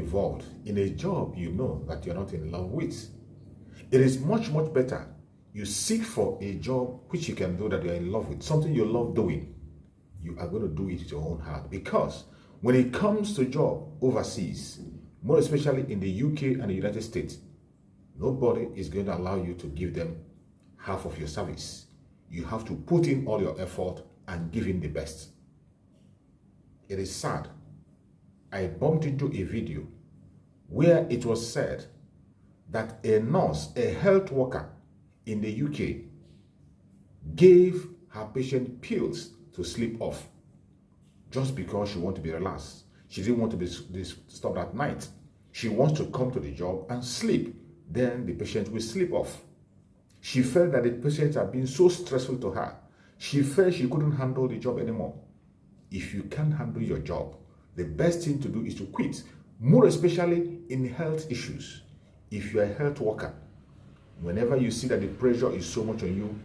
involved in a job you know that you're not in love with. It is much, much better you seek for a job which you can do that you're in love with, something you love doing. You are going to do it with your own heart, because when it comes to job overseas, more especially in the UK and the United States, nobody is going to allow you to give them half of your service. You have to put in all your effort and give in the best. It is sad. I bumped into a video where it was said that a nurse, a health worker in the UK, gave her patient pills to sleep off just because she wanted to be relaxed. She didn't want to be disturbed at night. She wants to come to the job and sleep. Then the patient will sleep off. She felt that the patients are being so stressful to her. She felt she couldn't handle the job anymore. If you can't handle your job, the best thing to do is to quit, more especially in health issues. If you're a health worker, whenever you see that the pressure is so much on you,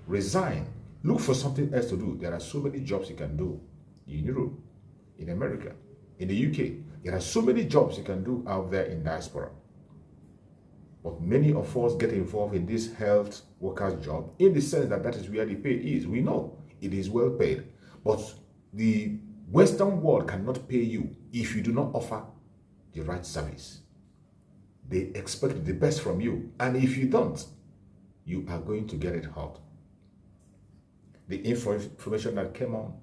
resign. Look for something else to do. There are so many jobs you can do in Europe, in America, in the UK. There are so many jobs you can do out there in diaspora. But many of us get involved in this health worker's job in the sense that that is where the pay is. We know it is well paid, but the Western world cannot pay you if you do not offer the right service. They expect the best from you, and if you don't, you are going to get it hard. The information that came on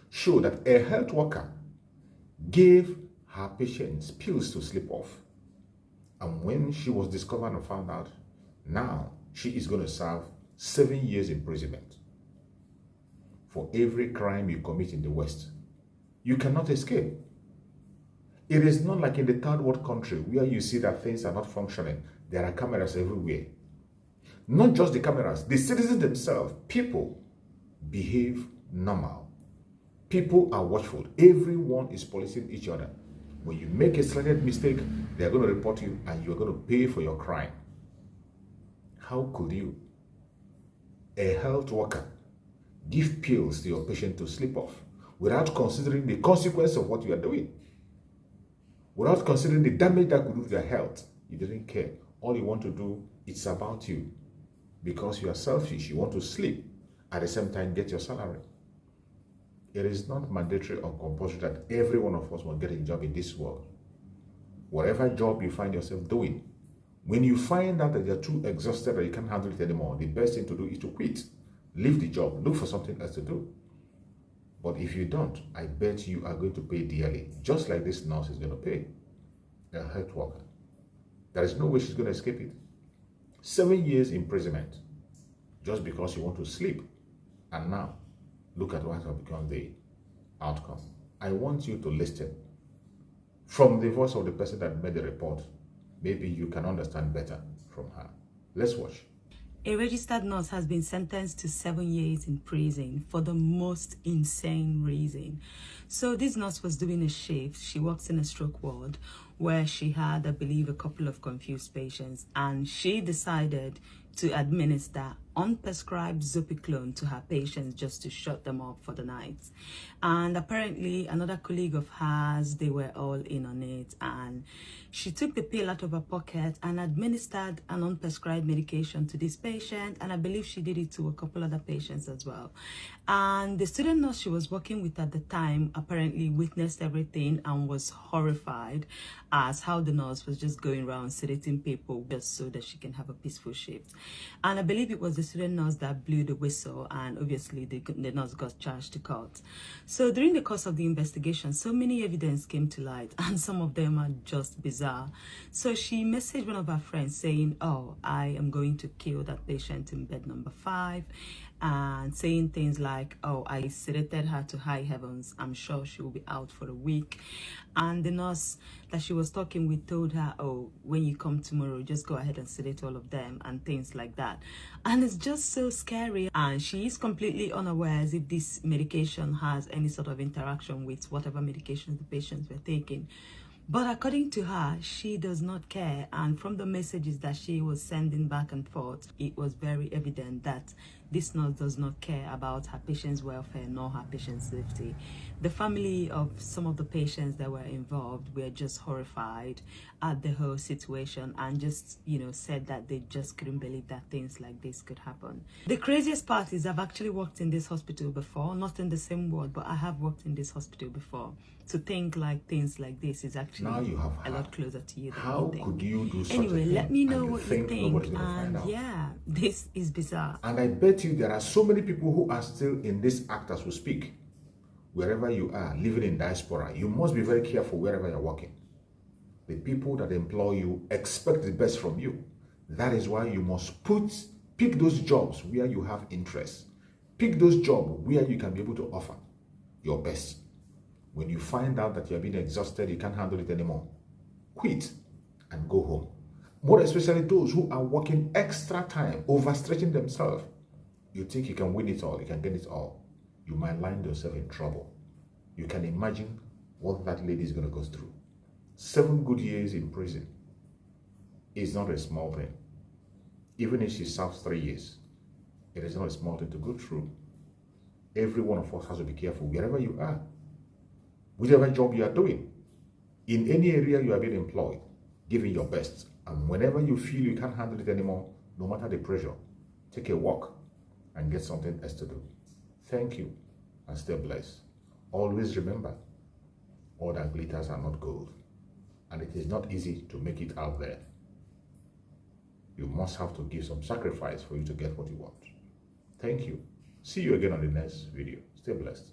showed that a health worker gave her patients pills to sleep off. And when she was discovered and found out, now she is going to serve 7 years imprisonment for every crime you commit in the West. You cannot escape. It is not like in the third world country where you see that things are not functioning. There are cameras everywhere. Not just the cameras, the citizens themselves, people behave normal. People are watchful. Everyone is policing each other. When you make a slight mistake, they're going to report you and you're going to pay for your crime. How could you, a health worker, give pills to your patient to sleep off without considering the consequence of what you are doing? Without considering the damage that could do to their health? You didn't care. All you want to do, it's about you. Because you are selfish, you want to sleep, at the same time get your salary. It is not mandatory or compulsory that every one of us will get a job in this world. Whatever job you find yourself doing, when you find out that you're too exhausted or you can't handle it anymore, the best thing to do is to quit. Leave the job, look for something else to do. But if you don't, I bet you are going to pay dearly, just like this nurse is going to pay, a health worker. There is no way she's going to escape it. 7 years imprisonment, just because you want to sleep. And now, look at what has become the outcome. I want you to listen from the voice of the person that made the report. Maybe you can understand better from her. Let's watch. A registered nurse has been sentenced to 7 years in prison for the most insane reason. So this nurse was doing a shift. She works in a stroke ward where she had, I believe, a couple of confused patients, and she decided to administer unprescribed Zopiclone to her patients just to shut them up for the night. And apparently another colleague of hers, they were all in on it, and she took the pill out of her pocket and administered an unprescribed medication to this patient, and I believe she did it to a couple other patients as well. And the student nurse she was working with at the time apparently witnessed everything and was horrified as how the nurse was just going around sedating people just so that she can have a peaceful shift. And I believe it was the student nurse that blew the whistle, and obviously the nurse got charged to court. So during the course of the investigation, so many evidence came to light, and some of them are just bizarre. So she messaged one of her friends saying, "Oh, I am going to kill that patient in bed number 5, and saying things like, "Oh, I sedated her to high heavens. I'm sure she will be out for a week." And the nurse that she was talking with told her, "Oh, when you come tomorrow, just go ahead and sedate all of them," and things like that. And it's just so scary. And she is completely unaware as if this medication has any sort of interaction with whatever medication the patients were taking. But according to her, she does not care. And from the messages that she was sending back and forth, it was very evident that this nurse does not care about her patient's welfare nor her patient's safety. The family of some of the patients that were involved were just horrified at the whole situation and just, said that they just couldn't believe that things like this could happen. The craziest part is I've actually worked in this hospital before, not in the same ward, but I have worked in this hospital before. To think like things like this is actually now you have a lot closer to you than how you think. could you do such Anyway, a thing let me know and what you think think. nobody's gonna find And out? yeah, this is bizarre. And I bet you there are so many people who are still in this act as we speak. Wherever you are, living in diaspora, you must be very careful wherever you're working. The people that employ you expect the best from you. That is why you must pick those jobs where you have interest. Pick those jobs where you can be able to offer your best. When you find out that you're being exhausted, you can't handle it anymore, quit and go home. More especially those who are working extra time, overstretching themselves. You think you can win it all, you can get it all. You might land yourself in trouble. You can imagine what that lady is going to go through. 7 good years in prison is not a small thing. Even if she serves 3 years, it is not a small thing to go through. Every one of us has to be careful wherever you are, whichever job you are doing, in any area you are being employed, give it your best. And whenever you feel you can't handle it anymore, no matter the pressure, take a walk and get something else to do. Thank you and stay blessed. Always remember, all that glitters are not gold, and it is not easy to make it out there. You must have to give some sacrifice for you to get what you want. Thank you. See you again on the next video. Stay blessed.